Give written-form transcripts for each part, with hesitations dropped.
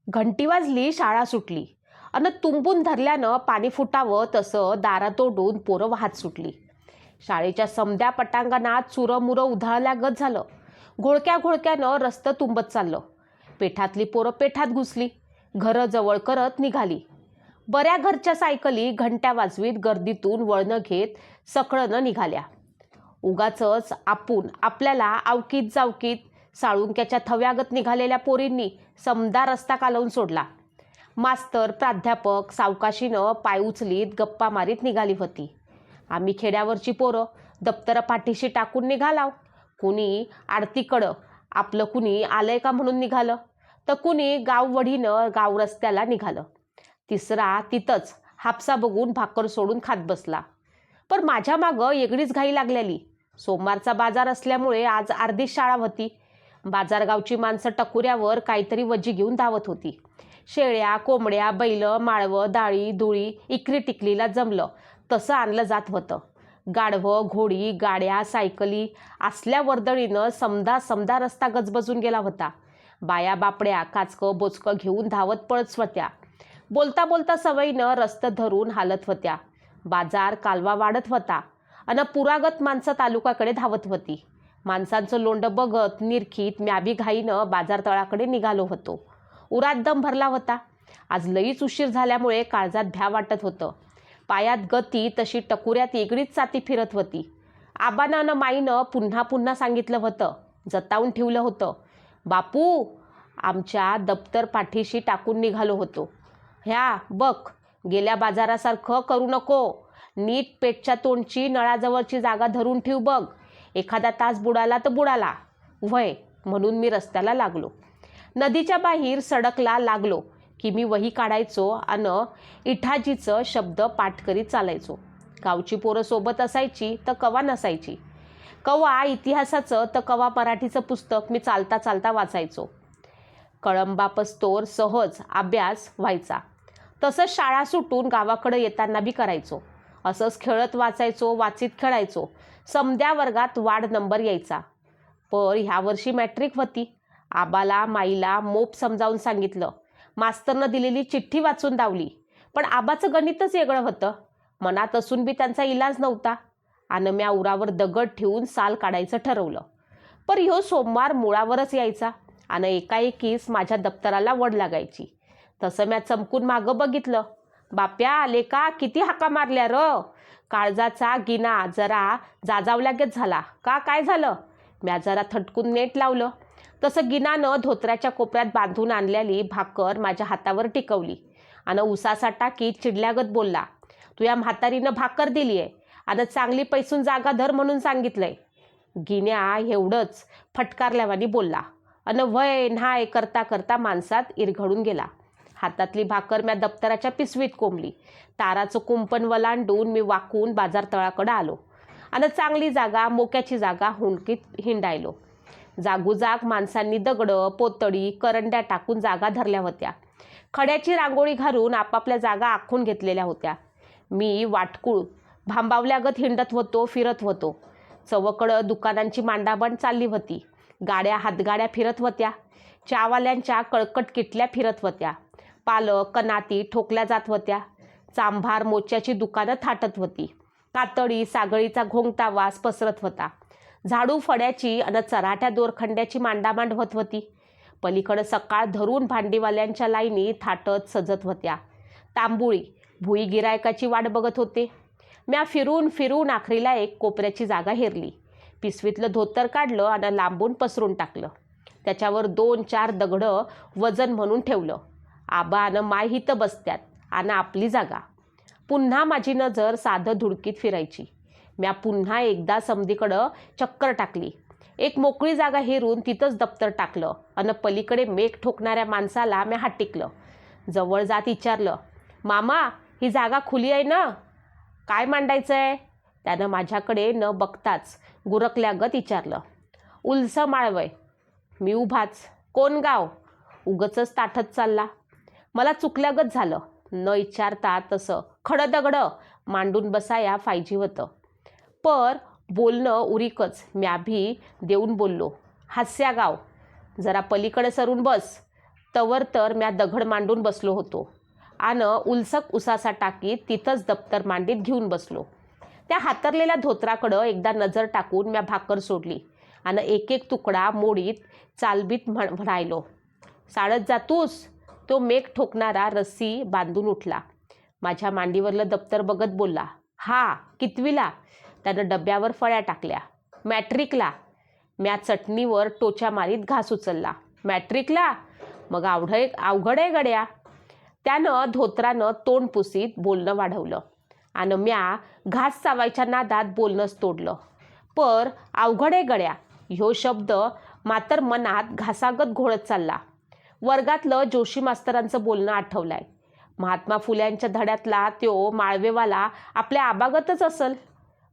घंटी वाजली, शाळा सुटली अन तुंबून धरल्यानं पाणी फुटावं तसं दारात ओढून पोरं वाहत सुटली. शाळेच्या समद्या पटांगणात चुरमुरं उधाळल्यागत झालं. घोळक्या घोळक्यानं रस्तं तुंबत चाललं. पेठातली पोरं पेठात घुसली, घरं जवळ करत निघाली. बऱ्या घरच्या सायकली घंट्या वाजवीत गर्दीतून वळणं घेत सकळनं निघाल्या. उगाचच आपल्याला अवकीत जावकीत साळुंक्याच्या थव्यागत निघालेल्या पोरींनी समदा रस्ता कालवून सोडला. मास्तर प्राध्यापक सावकाशीनं पाय उचलीत गप्पा मारीत निघाली होती. आम्ही खेड्यावरची पोरं दप्तरं पाठीशी टाकून निघालाव. कुणी आरतीकडं आपलं कुणी आलंय का म्हणून निघालं, तर कुणी गाववढीनं गाव रस्त्याला निघालं. तिसरा तिथंच हापसा बघून भाकर सोडून खात बसला. पण माझ्या मागं वेगळीच घाई लागलेली. सोमवारचा बाजार असल्यामुळे आज अर्धीच शाळा होती. बाजारगावची माणसं टकुऱ्यावर काहीतरी वजी घेऊन धावत होती. शेळ्या, कोंबड्या, बैल, माळवं, डाळी दुळी इकरी टिकलीला जमलं तसं आणलं जात होतं. गाढवं, घोडी, गाड्या, सायकली असल्या वर्दळीनं समदा रस्ता गजबजून गेला होता. बाया बापड्या काचकं बोचकं घेऊन धावत पळत होत्या. बोलता बोलता सवयीनं रस्तं धरून हालत होत्या. बाजार कालवा वाढत होता अन पुरागत माणसं तालुक्याकडे धावत होती. माणसांचं लोंड बघत निरखीत म्याबी घाईनं बाजार तळाकडे निघालो होतो. उरात दम भरला होता. आज लईच उशीर झाल्यामुळे काळजात भ्या वाटत होतं. पायात गती तशी टकुऱ्यात वेगळीच चाती फिरत होती. आबानं अन माईनं पुन्हा पुन्हा सांगितलं होतं, जतावून ठेवलं होतं. बापू, आमच्या दप्तर पाठीशी टाकून निघालो होतो. ह्या बघ, गेल्या बाजारासारखं करू नको. नीट पेटच्या तोंडची नळाजवळची जागा धरून ठेव बघ. एखादा तास बुडाला तर बुडाला. वय म्हणून मी रस्त्याला लागलो. नदीच्या बाहेर सडकला लागलो की मी वही काढायचो आणि इठाजीचं शब्द पाठ करीत चालायचो. गावची पोरं सोबत असायची तर कवा नसायची. कवा इतिहासाचं तर कवा मराठीचं पुस्तक मी चालता चालता वाचायचो. कळंबापस्तोर सहज अभ्यास व्हायचा. तसंच शाळा सुटून गावाकडे येताना बी करायचो. असंच खेळत वाचायचो, वाचीत खेळायचो. समद्या वर्गात वाढ नंबर यायचा. पण ह्या वर्षी मॅट्रिक होती. आबाला माईला मोप समजावून सांगितलं. मास्तरनं दिलेली चिठ्ठी वाचून दावली. पण आबाचं गणितच वेगळं होतं. मनात असून बी त्यांचा इलाज नव्हता. आणि म्या उरावर दगड ठेवून साल काढायचं ठरवलं. पण ह्यो सोमवार मुळावरच यायचा आणि एकाएकीस माझ्या दप्तराला वड लागायची. तसं म्या चमकून मागं बघितलं. बाप्या आले का, किती हाका मारल्या र. काळजाचा गिना जरा जाजावल्यागत झाला. का काय झालं? म्या जरा थटकून नेट लावलं. तसं गिनानं धोत्राच्या कोपऱ्यात बांधून आणलेली भाकर माझ्या हातावर टिकवली आणि उसासा टाकीत चिडल्यागत बोलला, तुया म्हातारीनं भाकर दिली आहे आणि चांगली पैसून जागा धर म्हणून सांगितलंय. गिन्या एवढंच फटकारल्यावानी बोलला आणि वय न्हाय करता करता माणसात इरघडून गेला. हातातली भाकर म्या दप्तराच्या पिशवीत कोंबली. ताराचं कुंपण वलांडून मी वाकून बाजार तळाकडे आलो आणि चांगली जागा, मोक्याची जागा हुंडकीत हिंडायलो. जागोजाग माणसांनी दगडं, पोतडी, करंड्या टाकून जागा धरल्या होत्या. खड्याची रांगोळी घालून आपापल्या जागा आखून घेतलेल्या होत्या. मी वाटकुळ भांबावल्यागत हिंडत होतो, फिरत होतो. चवकडं दुकानांची मांडाबंड चालली होती. गाड्या हातगाड्या फिरत होत्या. चहावाल्यांच्या कळकट किटल्या फिरत होत्या. पालक कनाती ठोकल्या जात होत्या. चांभार मोच्याची दुकानं थाटत होती. कातडी सागळीचा घोंगता वास पसरत होता. झाडू फड्याची आणि चराट्या दोरखंड्याची मांडामांड होत होती. पलीकडं सकाळ धरून भांडीवाल्यांच्या लाईनी थाटत सजत होत्या. तांबुळी भुई गिरायकाची वाट बघत होते. म्या फिरून फिरून आखरीला एक कोपऱ्याची जागा हेरली. पिशवीतलं धोतर काढलं आणि लांबून पसरून टाकलं. त्याच्यावर 2-4 दगडं वजन म्हणून ठेवलं. आबा आणि माय हिथं बसत्यात आणि आपली जागा. पुन्हा माझी नजर साधं धुडकीत फिरायची. म्या पुन्हा एकदा समधीकडं चक्कर टाकली. एक मोकळी जागा हेरून तिथंच दप्तर टाकलं आणि पलीकडे मेघ ठोकणाऱ्या माणसाला म्या हात टिकलं. जवळ जात विचारलं, मामा ही जागा खुली आहे ना? काय मांडायचं आहे? त्यानं माझ्याकडे न बघताच गुरकल्यागत विचारलं. उलसं माळवय. मी उभाच. कोण गाव? उगचच ताठत चालला. मला चुकल्यागत झालं. न विचारता तसं खडं दगडं मांडून बसाया पाहिजे होतं. पर बोलणं उरीकच म्या भी देऊन बोललो, हास्या गाव. जरा पलीकडे सरून बस. तवर तर म्या दगड मांडून बसलो होतो आणि उलसक उसासा टाकीत तिथंच दप्तर मांडीत घेऊन बसलो. त्या हातरलेल्या धोत्राकडं एकदा नजर टाकून म्या भाकर सोडली आणि एक एक तुकडा मोडीत चालबीत म्हणायलो. साळत जातूस? तो मेघ ठोकणारा रस्सी बांधून उठला. माझ्या मांडीवरलं दप्तर बघत बोलला. हा, कितवीला? त्यानं डब्यावर फळ्या टाकल्या. मॅट्रिकला. म्या चटणीवर टोच्या मारीत घास उचलला. मॅट्रिकला? मग अवघड आहे गड्या. त्यानं धोत्रानं तोंड पुसीत बोलणं वाढवलं आणि म्या घास चावायच्या नादात बोलणंच तोडलं. पर अवघड आहे गड्या ह्यो शब्द मात्र मनात घासागत घोळत चालला. वर्गातलं जोशी मास्तरांचं बोलणं आठवलंय. महात्मा फुल्यांच्या धड्यातला त्यो माळवेवाला आपल्या आबागतच असल.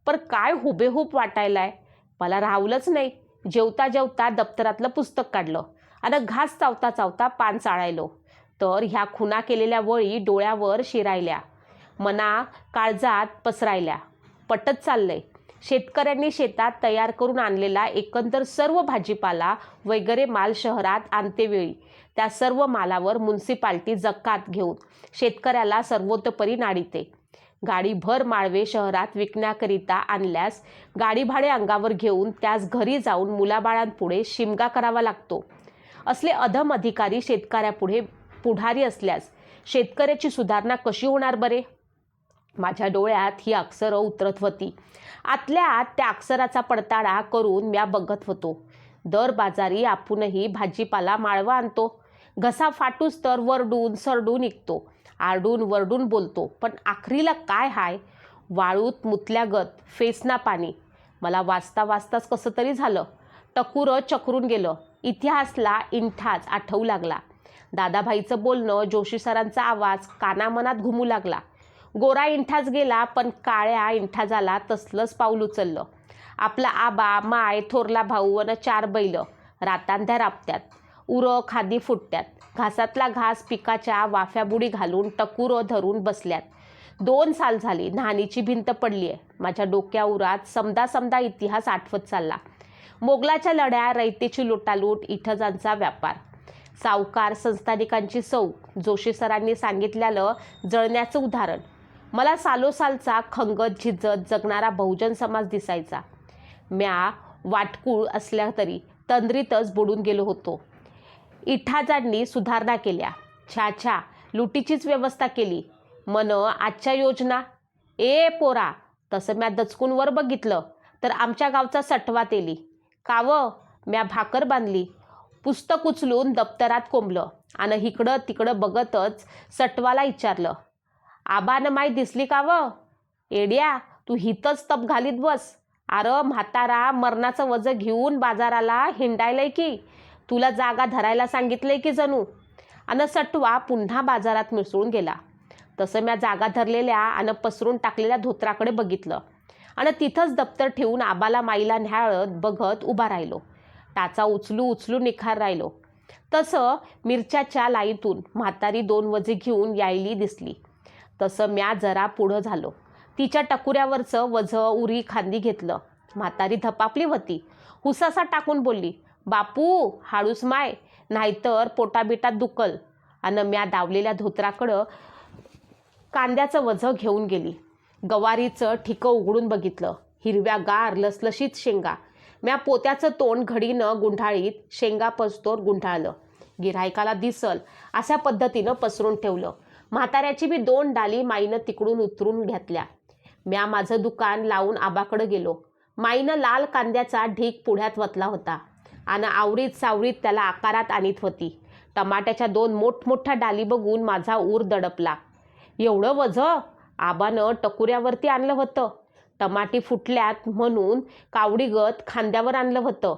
पर काय हुबेहूब वाटायलाय. मला राहवलंच नाही. जेवता जेवता दप्तरातलं पुस्तक काढलं आणि घास चावता चावता पान चाळायलो. तर ह्या खुना केलेल्या वळी डोळ्यावर शिरायल्या, मना काळजात पसरायल्या. पटत चाललंय. शेतकऱ्यांनी शेतात तयार करून आणलेला एकंदर सर्व भाजीपाला वगैरे माल शहरात आणतेवेळी त्या सर्व मालावर म्युन्सिपाल्टी जकात घेऊन शेतकऱ्याला सर्वतोपरी नाडिते. गाडीभर माळवे शहरात विकण्याकरिता आणल्यास गाडी भाडे अंगावर घेऊन त्यास घरी जाऊन मुलाबाळांपुढे शिमगा करावा लागतो. असले अधम अधिकारी शेतकऱ्यापुढे पुढारी असल्यास शेतकऱ्याची सुधारणा कशी होणार बरे? माझ्या डोळ्यात ही अक्षरं उतरत होती. आतल्या आत त्या अक्षराचा पडताळा करून म्या बघत होतो. दर बाजारी आपणही भाजीपाला माळवा आणतो. घसा फाटूस तर वरडून सरडून निघतो, आरडून वरडून बोलतो. पण आखरीला काय हाय? वाळूत मुतल्यागत फेसना पाणी. मला वाचता वाचताच कसं तरी झालं. टकुरं चकरून गेलं. इतिहासला इंठाच आठवू लागला. दादाभाईचं बोलणं, जोशी सरांचा आवाज कानामनात घुमू लागला. गोरा इंठाच गेला पण काळ्या इंठाजाला तसलंच पाऊल उचललं. आपला आबा, माय, थोरला भाऊ आणि 4 बैल रातांध्या राबत्यात. उरं खादी फुटत्यात. घासातला घास पिकाच्या वाफ्याबुडी घालून टकुरं धरून बसल्यात. 2 साल झाली. न्हाणीची भिंत पडली आहे. माझ्या डोक्याउरात समदा समदा इतिहास आठवत चालला. मोगलाच्या लढ्या, रयतेची लुटालूट, इठजांचा व्यापार, सावकार संस्थानिकांची सौ, जोशी सरांनी सांगितलेलं जळण्याचं उदाहरण. मला सालोसालचा खंगत झिजत जगणारा बहुजन समाज दिसायचा. म्या वाटकूळ असल्या तरी तंद्रीतच बुडून गेलो होतो. इठाजांनी सुधारणा केल्या. छा, लुटीचीच व्यवस्था केली. मन आजच्या योजना. ए पोरा, तसं म्या दचकून वर बघितलं तर आमच्या गावचा सटवा तेली. कावं? म्या भाकर बांधली. पुस्तक उचलून दप्तरात कोंबलं आणि इकडं तिकडं बघतच सटवाला विचारलं. आबानं माय दिसली कावं? एड्या, तू हितच तप घालीत बस. अरे म्हातारा मरणाचं वजं घेऊन बाजाराला हिंडायलंय की तुला जागा धरायला सांगितलंय की जणू. आणि सटवा पुन्हा बाजारात मिसळून गेला. तसं म्या जागा धरलेल्या आणि पसरून टाकलेल्या धोत्राकडे बघितलं आणि तिथंच दप्तर ठेवून आबाला माईला न्याळत बघत उभा राहिलो. टाचा उचलू निखार राहिलो. तसं मिरच्याच्या लाईतून म्हातारी 2 वजे घेऊन यायली दिसली. तसं म्या जरा पुढं झालो. तिच्या टकुऱ्यावरचं वझं उरी खांदी घेतलं. म्हातारी धपापली होती. हुसासा टाकून बोलली. बापू, हाडूस माय, नाहीतर पोटाबिटात दुखल. आणि म्या दावलेल्या धोत्राकडं कांद्याचं वझं घेऊन गेली. गवारीचं ठिकं उघडून बघितलं. हिरव्यागार लसलशीत शेंगा. म्या पोत्याचं तोंड घडीनं गुंढाळीत शेंगा पस्तोर गुंढाळलं. गिऱ्हाईकाला दिसल अशा पद्धतीनं पसरून ठेवलं. म्हाताऱ्याची बी 2 डाली माईनं तिकडून उतरून घेतल्या. म्या माझं दुकान लावून आबाकडं गेलो. माईनं लाल कांद्याचा ढीक पुढ्यात वतला होता आणि आवरीत सावरीत त्याला आकारात आणीत होती. टमाट्याच्या 2 मोठमोठ्या डाली बघून माझा ऊर दडपला. एवढं वझं? आबानं टकुऱ्यावरती आणलं होतं. टमाटी फुटल्यात म्हणून कावडीगत खांद्यावर आणलं होतं.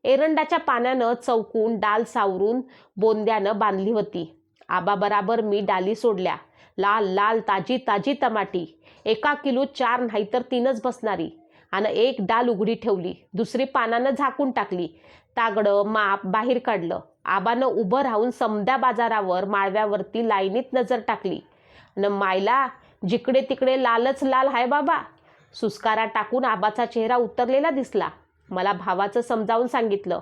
एरंडाच्या पाण्यानं चौकून डाल सावरून बोंद्यानं बांधली होती. आबा बराबर मी डाली सोडल्या. लाल लाल ताजी ताजी टमाटी. 1 किलो 4 नाहीतर 3च बसणारी. आणि 1 डाल उघडी ठेवली. दुसरी पानानं झाकून टाकली. तागडं माप बाहेर काढलं. आबानं उभं राहून समद्या बाजारावर माळव्यावरती लाईनीत नजर टाकली. न मायला, जिकडे तिकडे लालच लाल हाय बाबा. सुस्कारा टाकून आबाचा चेहरा उतरलेला दिसला. मला भावाचं समजावून सांगितलं.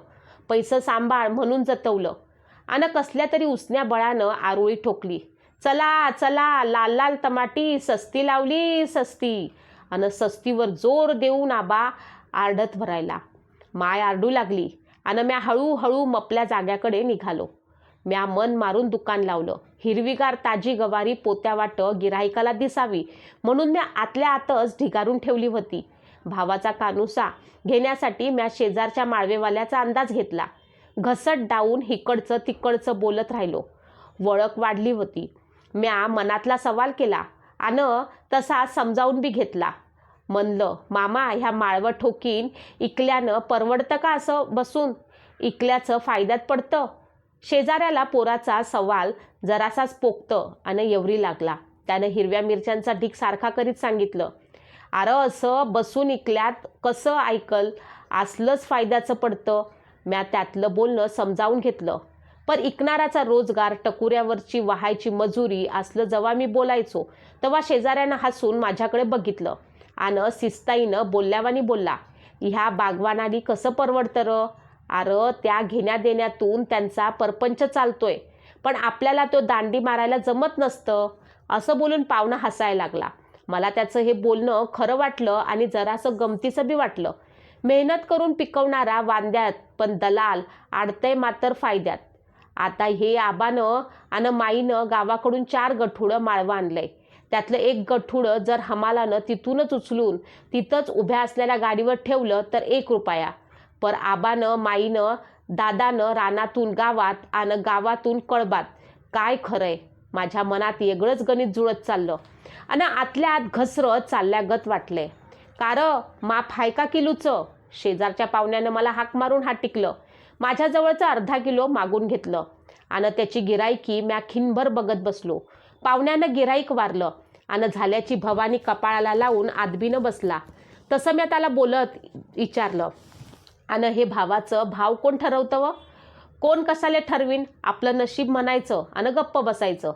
पैसं सांभाळ म्हणून जतवलं. आणि कसल्या तरी उसन्या बळानं आरोळी ठोकली. चला चला, लाल लाल टमाटी सस्ती लावली सस्ती. आणि सस्तीवर जोर देऊन आबा आरडत भरायला. माय आरडू लागली आणि म्या हळूहळू मपल्या जाग्याकडे निघालो. म्या मन मारून दुकान लावलं. हिरवीगार ताजी गवारी पोत्यावाट गिराहिकाला दिसावी म्हणून म्या आतल्या आतच ढिगारून ठेवली होती. भावाचा कानुसा घेण्यासाठी म्या शेजारच्या माळवेवाल्याचा अंदाज घेतला. घसट डावून हिकडचं तिकडचं बोलत राहिलो. वळख वाढली होती. म्या मनातला सवाल केला आणि तसा समजावून बी घेतला. म्हणलं, मामा, ह्या माळवं ठोकीन इकल्यानं परवडतं का असं बसून? इकल्याचं फायद्यात पडतं? शेजाऱ्याला पोराचा सवाल जरासाच पोकतं आणि एवरी लागला. त्यानं हिरव्या मिरच्यांचा ढीग सारखा करीत सांगितलं, अरे असं बसून इकल्यात कसं ऐकल? असलंच फायद्याचं पडतं. म्या त्यातलं बोलणं समजावून घेतलं. पण इकणाराचा रोजगार, टकुऱ्यावरची वाहायची मजुरी असलं जेव्हा मी बोलायचो तेव्हा शेजाऱ्यानं हसून माझ्याकडे बघितलं आणि शिस्ताईनं बोलल्यावानी बोलला, ह्या बागवानाली कसं परवडतं र? अरे त्या घेण्या देण्यातून त्यांचा परपंच चालतोय, पण आपल्याला तो दांडी मारायला जमत नसतं. असं बोलून पाहुणा हसायला लागला. मला त्याचं हे बोलणं खरं वाटलं आणि जरासं गमतीचं बी वाटलं. मेहनत करून पिकवणारा वांद्यात, पण दलाल आडतंय मात्र फायद्यात. आता हे आबानं आणि माईनं गावाकडून 4 गठुडं माळवं आणलंय. त्यातलं एक गठुडं जर हमालानं तिथूनच उचलून तिथंच उभ्या असलेल्या गाडीवर ठेवलं तर 1 रुपया. पर आबानं, माईनं, दादानं रानातून गावात आणि गावातून कळबात. काय खरंय? माझ्या मनात वेगळंच गणित जुळत चाललं आणि आतल्या आत घसरत चालल्यागत वाटलंय. कारं माप हाय का किलोचं? शेजारच्या पाहुण्यानं मला हाक मारून हात टिकलं. माझ्याजवळचं अर्धा किलो मागून घेतलं आणि त्याची गिराईकी म्या खिनभर बघत बसलो. पाहुण्यानं गिराईक वारलं आणि झाल्याची भवानी कपाळाला लावून आदबीनं बसला. तसं म्या त्याला बोलत विचारलं, आणि हे भावाचं भाव कोण ठरवतं व? कोण कशाला ठरवीन? आपलं नशीब म्हणायचं आणि गप्प बसायचं.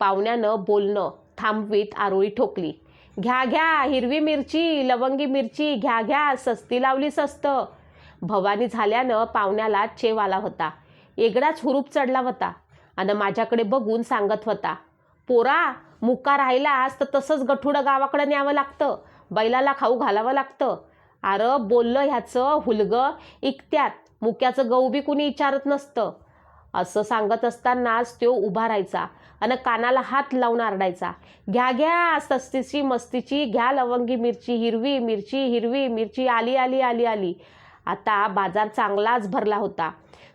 पाहुण्यानं बोलणं थांबवीत आरोळी ठोकली. घ्या घ्या, हिरवी मिरची, लवंगी मिरची घ्या घ्या, सस्ती लावली स्वस्त. भवानी झाल्यानं पाहुण्याला चेव आला होता. वेगळाच हुरूप चढला होता आणि माझ्याकडे बघून सांगत होता, पोरा, मुका राहिलास तर तसंच गठुडं गावाकडं न्यावं लागतं, बैलाला खाऊ घालावं लागतं. अरे बोललं ह्याचं हुलगं इकत्यात, मुक्याचं गहू बी कुणी विचारत नसतं. असं सांगत असतानाच तो उभा राहायचा आणि कानाला हात लावून आरडायचा, घ्या घ्या, सस्तीची मस्तीची घ्या लवंगी मिरची, हिरवी मिरची, हिरवी मिरची आली आली आली आली. आता बाजार चांगलाच भरला होता.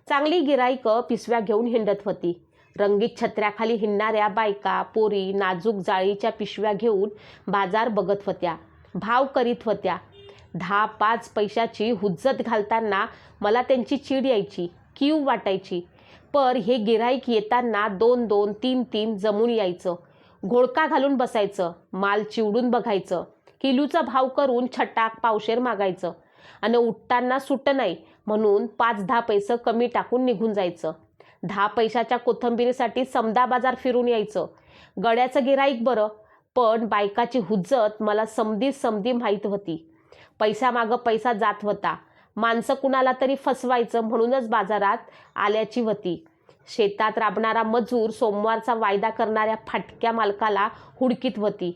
चांगली गिराईकं पिशव्या घेऊन हिंडत होती. रंगीत छत्र्याखाली हिंडणाऱ्या बायका, पोरी नाजूक जाळीच्या पिशव्या घेऊन बाजार बघत होत्या, भाव करीत होत्या. 10-5 पैशाची हुज्जत घालताना मला त्यांची चीड यायची, कीव वाटायची. पर हे गिराईक येताना 2-2, 3-3 जमून यायचं. घोळका घालून बसायचं, माल चिवडून बघायचं, किलोचा भाव करून छटाक पावशेर मागायचं आणि उठताना सुट नाही म्हणून 5-10 पैसे कमी टाकून निघून जायचं. 10 पैशाच्या कोथिंबिरीसाठी समदा बाजार फिरून यायचं. गड्याचं गिराईक बरं, पण बायकाची हुज्जत मला समधी माहीत होती. पैशामागं पैसा जात होता. माणसं कुणाला तरी फसवायचं म्हणूनच बाजारात आल्याची होती. शेतात राबणारा मजूर सोमवारचा वायदा करणाऱ्या फाटक्या मालकाला हुडकीत होती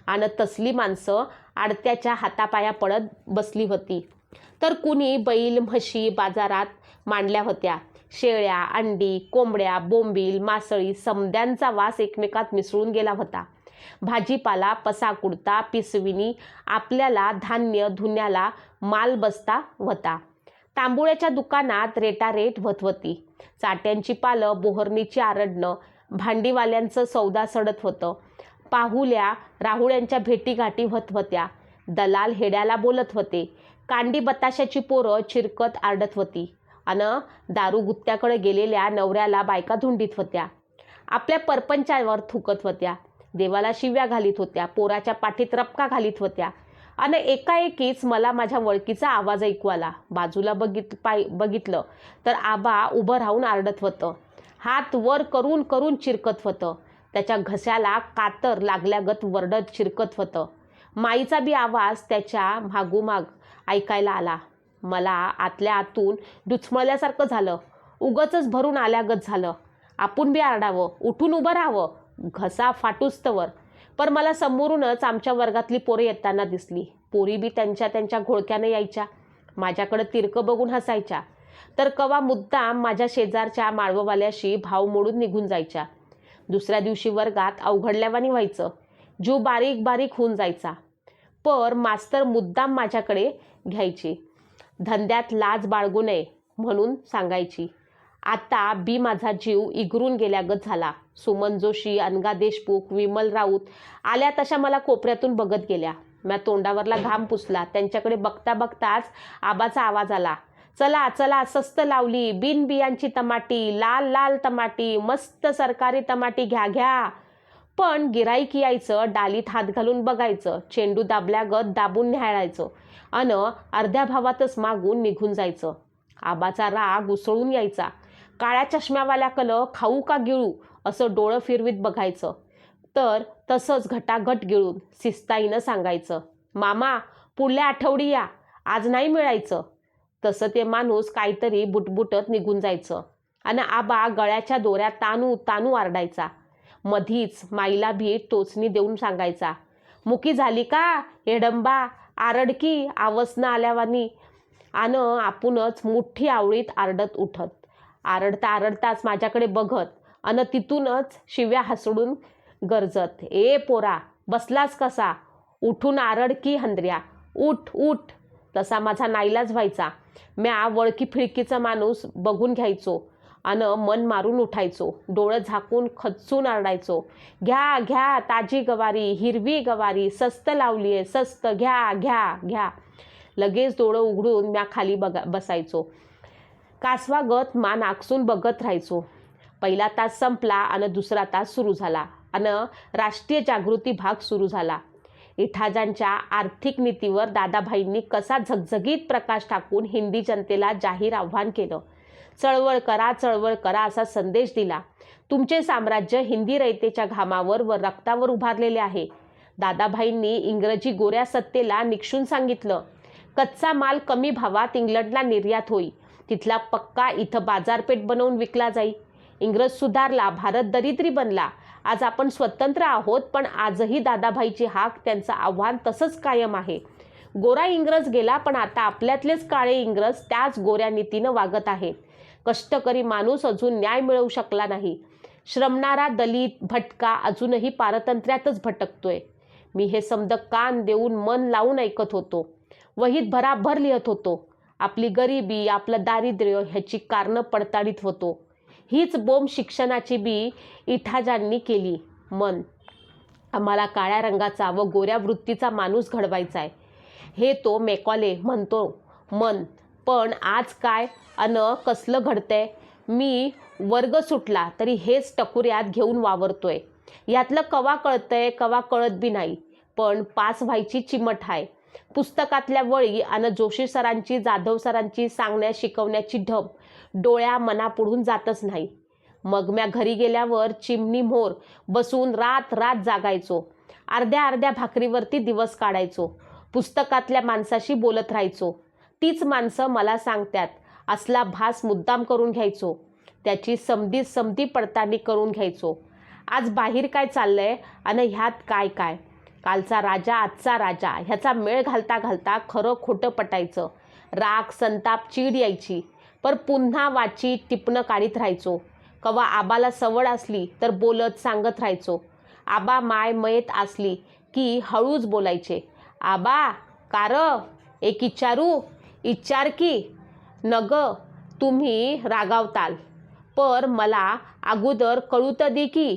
आणि तसली माणसं आडत्याच्या हातापाया पडत बसली होती. तर कुणी बैल म्हशी बाजारात मांडल्या होत्या. शेळ्या, अंडी, कोंबड्या, बोंबील, मासळी समद्यांचा वास एकमेकात मिसळून गेला होता. भाजीपाला, पसाकुडता, पिसविनी, आपल्याला धान्य धुण्याला माल बसता होता. तांबुळ्याच्या दुकानात रेटारेट होती. चाट्यांची पालं, बोहरणीची आरडणं, भांडीवाल्यांचं सौदा सडत होतं. पाहुल्या राहुळ्यांच्या भेटीगाठी होत होत्या. दलाल हेड्याला बोलत होते. कांडी बताशाची पोरं चिरकत आरडत होती आणि दारू गुत्त्याकडे गेलेल्या नवऱ्याला बायका धुंडीत होत्या. आपल्या परपंचावर थुकत होत्या. देवाला शिव्या घालीत होत्या. पोराच्या पाठीत रपका घालीत होत्या. आणि एकाएकीच मला माझ्या वळकीचा आवाज ऐकू आला. बाजूला बघितलं तर आबा उभं राहून आरडत होतं. हात वर करून करून चिरकत होतं. त्याच्या घशाला कातर लागल्यागत वरडत चिरकत होतं. माईचा बी आवाज त्याच्या मागोमाग ऐकायला आला. मला आतल्या आतून डुचमळल्यासारखं झालं. उगचच भरून आल्यागत झालं. आपण बी आरडावं, उठून उभं राहावं, घसा फाटूस्तवर. पण मला समोरूनच आमच्या वर्गातली पोरं येताना दिसली. पोरी बी त्यांच्या त्यांच्या घोळक्यानं यायच्या, माझ्याकडं तिरकं बघून हसायच्या, तर कवा मुद्दाम माझ्या शेजारच्या माळववाल्याशी भाव मोडून निघून जायच्या. दुसऱ्या दिवशी वर्गात अवघडल्यावानी व्हायचं, जीव बारीक बारीक होऊन जायचा. पर मास्तर मुद्दाम माझ्याकडे घ्यायची, धंद्यात लाज बाळगू नये म्हणून सांगायची. आता बी माझा जीव इगरून गेल्यागत झाला. सुमन जोशी, अनगा देशमुख, विमल राऊत आल्या तशा मला कोपऱ्यातून बघत गेल्या. म्या तोंडावरला घाम पुसला. त्यांच्याकडे बघता बघताच आबाचा आवाज आला, चला चला, स्वस्त लावली, बिन बियांची टमाटी, लाल लाल टमाटी, मस्त सरकारी टमाटी घ्या घ्या. पण गिराईक यायचं, डालीत हात घालून बघायचं, चेंडू दाबल्यागत दाबून न्याहाळायचं अन अर्ध्या भावातच मागून निघून जायचं. आबाचा राग उसळून यायचा. काळ्या चष्म्यावाल्याकडं खाऊ का गिळू असं डोळं फिरवीत बघायचं, तर तसंच घटाघट गिळून शिस्ताईनं सांगायचं, मामा पुढल्या आठवडी या, आज नाही मिळायचं. तसं ते माणूस काहीतरी बुटबुटत निघून जायचं आणि आबा गळ्याच्या दोऱ्या तानू तानू आरडायचा. मधीच माईला भी टोचणी देऊन सांगायचा, मुकी झाली का हेडंबा, आरडकी आवासनं आल्यावानी. आणि आपणच मुठ्ठी आवळीत आरडत उठत. आरडता आरडताच माझ्याकडे बघत आणि तिथूनच शिव्या हसडून गरजत, ए पोरा बसलास कसा, उठून आरड की हंद्र्या, उठ उठ. तसा माझा नाईलाज व्हायचा. म्या वळकी फिळकीचा माणूस बघून घ्यायचो आणि मन मारून उठायचो. डोळं झाकून खचून आरडायचो, घ्या घ्या ताजी गवारी, हिरवी गवारी, स्वस्त लावली आहे, स्वस्त, घ्या घ्या घ्या. लगेच डोळं उघडून म्या खाली बसायचो. कासवागत मान आकसून बघत राहायचो. पहिला तास संपला आणि दुसरा तास सुरू झाला आणि राष्ट्रीय जागृती भाग सुरू झाला. इठाजांच्या आर्थिक नीतीवर दादाभाईंनी कसा झगझगीत प्रकाश टाकून हिंदी जनतेला जाहीर आव्हान केलं. चळवळ करा असा संदेश दिला. तुमचे साम्राज्य हिंदी रयतेच्या घामावर व रक्तावर उभारलेले आहे. दादाभाईंनी इंग्रजी गोऱ्या सत्तेला निक्षून सांगितलं, कच्चा माल कमी भावात इंग्लंडला निर्यात होई, तिथला पक्का इथं बाजारपेठ बनवून विकला जाई. इंग्रज सुधारला, भारत दरिद्री बनला. आज आपण स्वतंत्र आहोत, पण आजही दादाभाईची हाक, त्यांचं आव्हान तसंच कायम आहे. गोरा इंग्रज गेला, पण आता आपल्यातलेच काळे इंग्रज त्याच गोऱ्या नीतीनं वागत आहेत. कष्टकरी माणूस अजून न्याय मिळवू शकला नाही. श्रमणारा दलित भटका अजूनही पारतंत्र्यातच भटकतोय. मी हे समद कान देऊन मन लावून ऐकत होतो. वहीत भराभर लिहत होतो. आपली गरिबी, आपलं दारिद्र्य ह्याची कारणं पडताळीत होतो. हीच बोंब शिक्षणाची बी इठाजांनी केली. मन आम्हाला काळ्या रंगाचा व गोऱ्या वृत्तीचा माणूस घडवायचा आहे, हे तो मेकॉले म्हणतो. मन पण आज काय अन कसलं घडतंय. मी वर्ग सुटला तरी हेच टकुऱ्यात घेऊन वावरतोय. यातलं कवा कळतंय कवा कळत बी नाही, पण पास व्हायची चिमट आहे. पुस्तकातल्या वळी आणि जोशी सरांची, जाधव सरांची सांगण्या शिकवण्याची ढब डोळ्या मनापुढून जातच नाही. मग म्या घरी गेल्यावर चिमणी मोर बसून रात रात जागायचो. अर्ध्या अर्ध्या भाकरीवरती दिवस काढायचो. पुस्तकातल्या माणसाशी बोलत राहायचो. तीच माणसं मला सांगतात असला भास मुद्दाम करून घ्यायचो. त्याची समधी पडताळणी करून घ्यायचो. आज बाहेर काय चाललंय आणि ह्यात काय काय. कालचा राजा आजचा राजा ह्याचा मेळ घालता घालता खरं खोटं पटायचं. राग संताप चीड यायची, पर पुन्हा वाची टिपणं काढीत राहायचो. कवा आबाला सवड असली तर बोलत सांगत राहायचो. आबा माय मयत असली की हळूच बोलायचे, आबा कार एक इच्चार की नग तुम्ही रागावताल, पर मला अगोदर कळू तर दे की.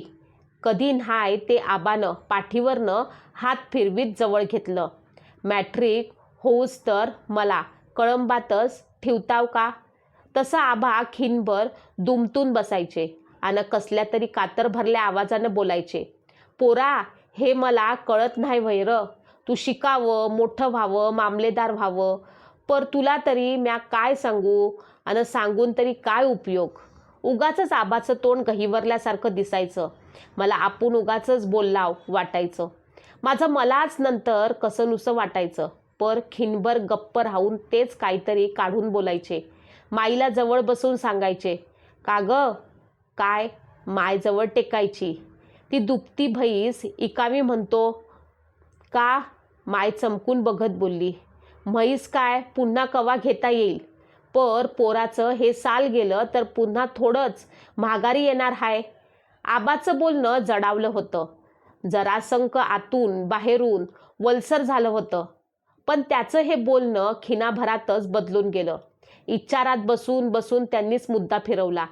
कधी न्हाय ते आबानं पाठीवरनं हात फिरवीत जवळ घेतलं. मॅट्रिक होऊस तर मला कळंबातच ठेवताव का. तसं आबा खिनभर दुमतून बसायचे आणि कसल्या तरी कातर भरल्या आवाजानं बोलायचे, पोरा हे मला कळत नाही वैर. तू शिकावं, मोठं व्हावं, मामलेदार व्हावं, पर तुला तरी म्या काय सांगू आणि सांगून तरी काय उपयोग. उगाचच आबाचं तोंड गहिवरल्यासारखं दिसायचं. मला आपण उगाचच बोललाव वाटायचं. माझं मलाच नंतर कसं नुसं वाटायचं. पर खिनभर गप्प राहून तेच काहीतरी काढून बोलायचे. माईला जवळ बसून सांगायचे, का ग? काय? मायजवळ टेकायची. ती दुपती म्हैस इकावी म्हणतो. का? माय चमकून बघत बोलली. म्हैस काय पुन्हा कवा घेता येईल. पोराचं हे साल गेलं तर पुन्हा थोडंच माघारी येणार हाय. आबाचं बोलणं जडावलं होतं. जरासंक आतून बाहेरून वलसर झालं होतं. पण त्याचं हे बोलणं खिनाभरातच बदलून गेलं. इच्चारात बसून बसून त्यांनीच मुद्दा फिरवला.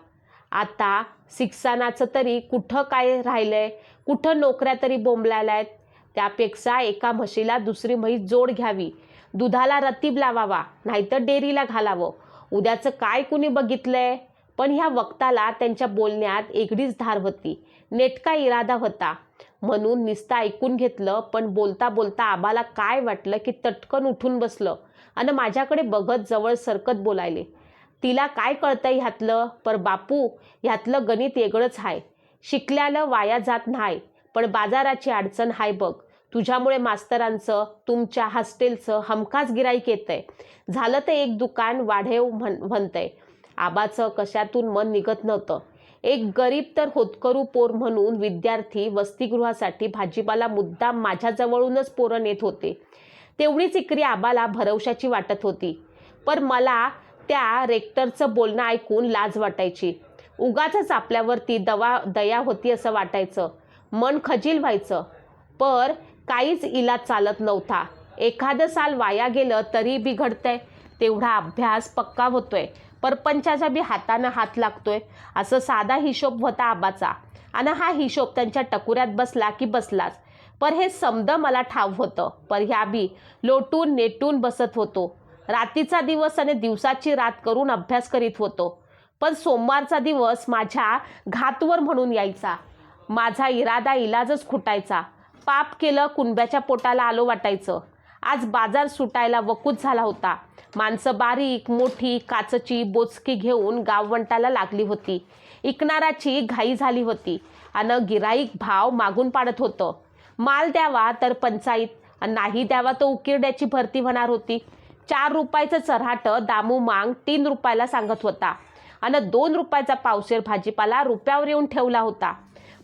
आता शिक्षणाचं तरी कुठं काय राहिलंय, कुठं नोकऱ्या तरी बोंबलायलायत. त्यापेक्षा एका म्हशीला दुसरी म्हैस जोड घ्यावी, दुधाला रतीब लावावा, नाहीतर डेअरीला घालावं. उद्याचं काय कुणी बघितलंय. पण ह्या वक्ताला त्यांच्या बोलण्यात एगडीच धार होती, नेटका इरादा होता. म्हणून नुसतं ऐकून घेतलं. पण बोलता बोलता आबाला काय वाटलं की तटकन उठून बसलं आणि माझ्याकडे बघत जवळ सरकत बोलायले. तिला काय कळतंय ह्यातलं. पर बापू, ह्यातलं गणित वेगळंच हाय. शिकल्यालं वाया जात नाही, पण बाजाराची अडचण हाय बघ. तुझ्यामुळे मास्तरांचं, तुमच्या हॉस्टेलचं हमखास गिराईक येतंय. झालं तर एक दुकान वाढेव म्हणतंय. आबाचं कशातून मन निघत नव्हतं. एक गरीब तर होतकरू पोर म्हणून विद्यार्थी वसतिगृहासाठी भाजीपाला मुद्दाम माझ्याजवळूनच पोरं नेत होते. तेवढीच इकरी आबाला भरवशाची वाटत होती. पण मला त्या रेक्टरचं बोलणं ऐकून लाज वाटायची. उगाचच आपल्यावरती दया होती असं वाटायचं. मन खजील व्हायचं. पर काहीच इलाज चालत नव्हता. एखादं साल वाया गेलं तरी बिघडतंय. तेवढा अभ्यास पक्का होतोय, परपंचाच्या बी हातानं हात लागतोय. असं साधा हिशोब होता आबाचा. आणि हा हिशोब त्यांच्या टकुऱ्यात बसला की बसलाच. पर हे समद मला ठाव होतं. पर ह्या बी लोटून नेटून बसत होतो. रात्रीचा दिवस आणि दिवसाची रात करून अभ्यास करीत होतो. पण सोमवारचा दिवस माझ्या घातवर म्हणून यायचा. माझा इरादा इलाजच खुटायचा. पाप केलं कुणब्याच्या पोटाला आलो वाटायचं. आज बाजार सुटायला वकूच झाला होता. माणसं बारीक मोठी काचची बोचकी घेऊन गाववंटाला लागली होती. इकणाराची घाई झाली होती आणि गिराईक भाव मागून पाडत होतं. माल द्यावा तर पंचाईत, नाही द्यावा तर उकिरड्याची भरती होणार होती. 4 रुपयाचं चऱ्हाटं दामू मांग 3 रुपयाला सांगत होता आणि 2 रुपयाचा पावशेर भाजीपाला रुपयावर येऊन ठेवला होता.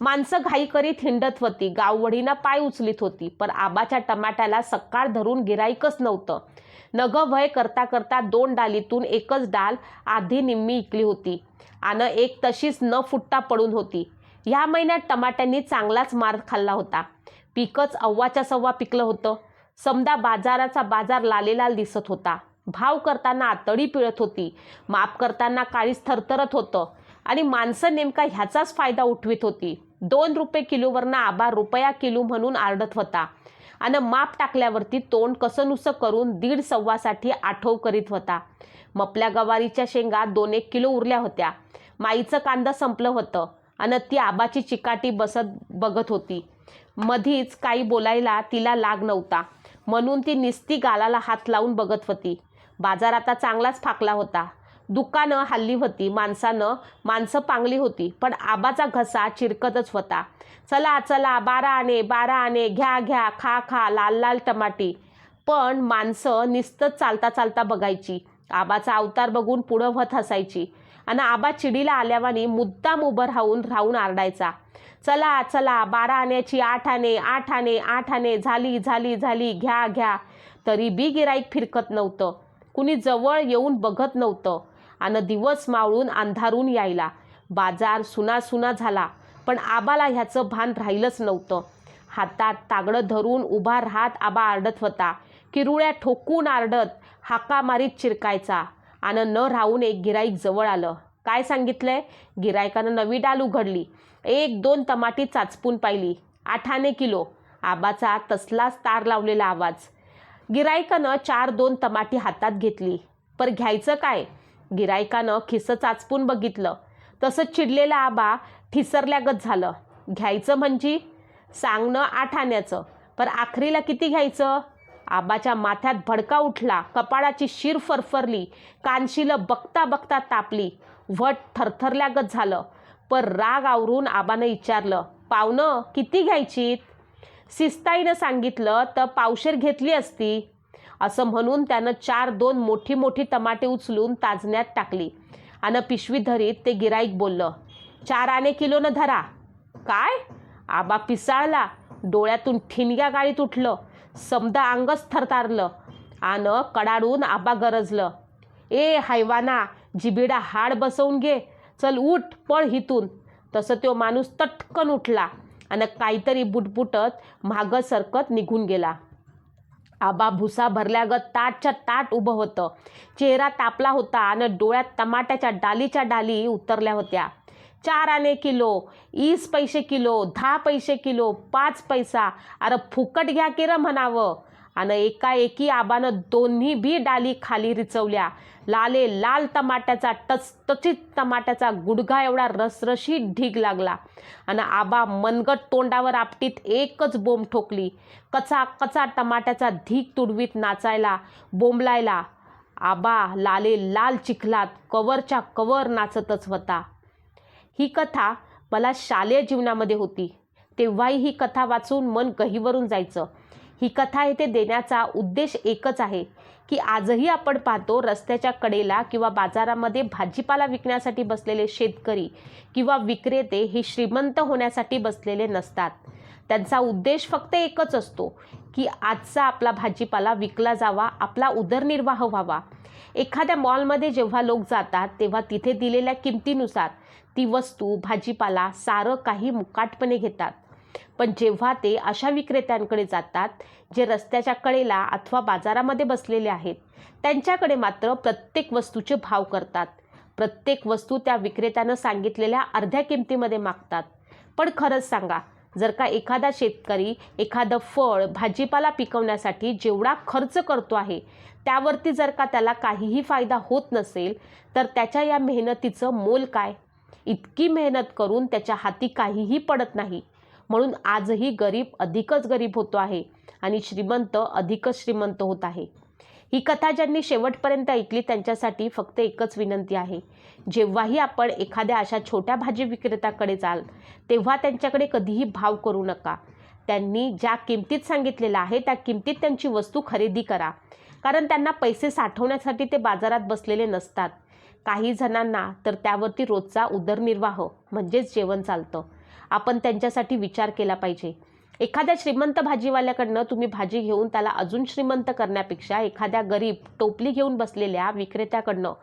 माणसं घाई करीत हिंडत होती. गाववडीनं पाय उचलीत होती. पण आबाच्या टमाट्याला सकाळ धरून गिराईकच नव्हतं. नगभय करता करता 2 डालीतून एकच डाल आधी निम्मी इकली होती आणि एक तशीच न फुटता पडून होती. ह्या महिन्यात टमाट्यांनी चांगलाच मार खाल्ला होता. पीकच अव्वाच्या सव्वा पिकलं होतं. समदा बाजाराचा बाजार लालेलाल दिसत होता. भाव करताना आतडी पिळत होती. माप करताना काळीच थरथरत होतं. आणि माणसं नेमका ह्याचाच फायदा उठवीत होती. 2 रुपये किलोवरनं आबा रुपया किलो म्हणून आरडत होता. आणि माप टाकल्यावरती तोंड कसंनुसं करून 1.5-1.25साठी आठव करीत होता. मपल्या गवारीच्या शेंगा 2-1 किलो उरल्या होत्या. माईचं कांदा संपलं होतं आणि ती आबाची चिकाटी बघत होती. मधीच काही बोलायला तिला लाग नव्हता. म्हणून ती निस्ती गालाला हात लावून बघत होती. बाजार आता चांगलाच फाकला होता. दुकानं हल्ली होती. माणसं पांगली होती. पण आबाचा घसा चिरकतच होता. चला चला 12 आणे, घ्या खा लाल लाल टमाटी. पण माणसं नुसतं चालता चालता बघायची. आबाचा अवतार बघून पुढं होत हसायची. आणि आबा चिडीला आल्यावानी मुद्दाम उभं राहून आरडायचा. चला 12 आण्याची 8 आणे, झाली, घ्या. तरी बी गिराईक फिरकत नव्हतं. कुणी जवळ येऊन बघत नव्हतं. आणि दिवस मावळून अंधारून यायला. बाजार सुना झाला. पण आबाला ह्याचं भान राहिलंच नव्हतं. हातात तागडं धरून उभा राहत आबा आरडत होता. किरुळ्या ठोकून आरडत हाका मारीत चिरकायचा. आणि न राहून एक गिराईक जवळ आलं. काय सांगितलंय? गिरायकानं नवी डाल उघडली. 1-2 टमाटी चाचपून पाहिली. 8 आणे किलो. आबाचा तसलाच तार लावलेला आवाज. गिरायकानं 4-2 टमाटी हातात घेतली. पर घ्यायचं काय? गिरायकानं खिस्सं चाचपून बघितलं. तसं चिडलेला आबा ठिसरल्यागत झालं. घ्यायचं म्हणजे? सांगणं 8 आण्याचं. पर आखरीला किती घ्यायचं? आबाच्या माथ्यात भडका उठला. कपाळाची शीर फरफरली. कानशिलं बघता बघता तापली. वट थरथरल्यागत झालं. पर राग आवरून आबानं विचारलं, पावनं किती घ्यायची? शिस्ताईनं सांगितलं तर पावशेर घेतली असती. असं म्हणून त्यानं 4-2 मोठी टमाटे उचलून ताजण्यात टाकली. आणि पिशवी धरीत ते गिराईक बोललं, 4 आणे किलोनं धरा. काय? आबा पिसाळला. डोळ्यातून ठिणग्या गाळीत उठलं. समदा अंगच थरथारलं. आणि कडाडून आबा गरजलं, ए हैवाना, जिबिडा हाड बसवून घे. चल उठ, पळ हितून. तसं तो माणूस तटकन उठला आणि काहीतरी बुटबुटत मागं सरकत निघून गेला. आबा भुसा भरल्यागत ताटच्या ताट उभं होतं. चेहरा तापला होता आणि डोळ्यात टमाट्याच्या डालीच्या डाली उतरल्या होत्या. 4 आणे किलो, 20 पैसे किलो, 10 पैसे किलो, 5 पैसा. अरे फुकट घ्या की र म्हणावं. आणि एकाएकी आबानं दोन्ही बी डाली खाली रिचवल्या. लाले लाल टमाट्याचा, टचटचीत टमाट्याचा गुडघा एवढा रसरशीत ढीग लागला. आणि आबा मनगट तोंडावर आपटीत एकच बोंब ठोकली. कचा कचा टमाट्याचा ढीग तुडवीत नाचायला, बोंबलायला. आबा लाले लाल चिखलात कवरच्या कवर नाचतच होता. ही कथा मला शालेय जीवनामध्ये होती. तेव्हाही ही कथा वाचून मन गहिवरून जायचं. ही कथा येथे देण्याचा उद्देश एकच आहे की आजही आपण पाहतो रस्त्याच्या कडेला किंवा बाजारामध्ये भाजीपाला विकण्यासाठी बसलेले शेतकरी किंवा विक्रेते हे श्रीमंत होण्यासाठी बसलेले नसतात. त्यांचा उद्देश फक्त एकच असतो की आजचा आपला भाजीपाला विकला जावा, आपला उदरनिर्वाह व्हावा. एखाद्या मॉलमध्ये जेव्हा लोक जातात तेव्हा तिथे दिलेल्या किमतीनुसार ती वस्तू, भाजीपाला, सारं काही मुकाटपणे घेतात. पण जेव्हा ते अशा विक्रेत्यांकडे जातात जे रस्त्याच्या कडेला अथवा बाजारामध्ये बसलेले आहेत, त्यांच्याकडे मात्र प्रत्येक वस्तूचे भाव करतात. प्रत्येक वस्तू त्या विक्रेत्यानं सांगितलेल्या अर्ध्या किमतीमध्ये मागतात. पण खरंच सांगा, जर का एखादा शेतकरी एखादं फळ, भाजीपाला पिकवण्यासाठी जेवढा खर्च करतो आहे त्यावरती जर का त्याला काहीही फायदा होत नसेल तर त्याच्या या मेहनतीचं मोल काय? इतकी मेहनत करून त्याच्या हाती काहीही पडत नाही. म्हणून आजही गरीब अधिकच गरीब होतो आहे आणि श्रीमंत अधिकच श्रीमंत होत आहे. ही कथा ज्यांनी शेवटपर्यंत ऐकली त्यांच्यासाठी फक्त एकच विनंती आहे, जेव्हाही आपण एखाद्या अशा छोट्या भाजी विक्रेत्याकडे जाल तेव्हा त्यांच्याकडे कधीही भाव करू नका. त्यांनी ज्या किमतीत सांगितलेलं आहे त्या किमतीत त्यांची वस्तू खरेदी करा. कारण त्यांना पैसे साठवण्यासाठी ते बाजारात बसलेले नसतात. काही जणांना तर त्यावरती रोजचा उदरनिर्वाह म्हणजेच जेवण चालतं. आपण त्यांच्यासाठी विचार केला पाहिजे. एखाद्या श्रीमंत भाजीवाल्याकडनं तुम्ही भाजी घेऊन त्याला अजून श्रीमंत करण्यापेक्षा एखाद्या गरीब टोपली घेऊन बसलेल्या विक्रेत्याकडनं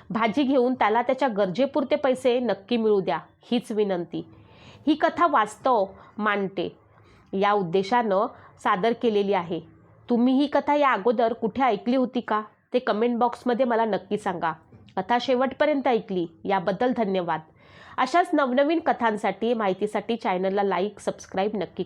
भाजी घेऊन त्याला त्याच्या गरजेपुरते पैसे नक्की मिळू द्या, हीच विनंती. ही कथा वास्तव मांडते या उद्देशानं सादर केलेली आहे. तुम्ही ही कथा या अगोदर कुठे ऐकली होती का ते कमेंट बॉक्समध्ये मला नक्की सांगा. कथा शेवटपर्यंत ऐकली याबद्दल धन्यवाद. अशाच नवनवीन कथांसाठी, माहितीसाठी चॅनलला लाईक, सबस्क्राईब नक्की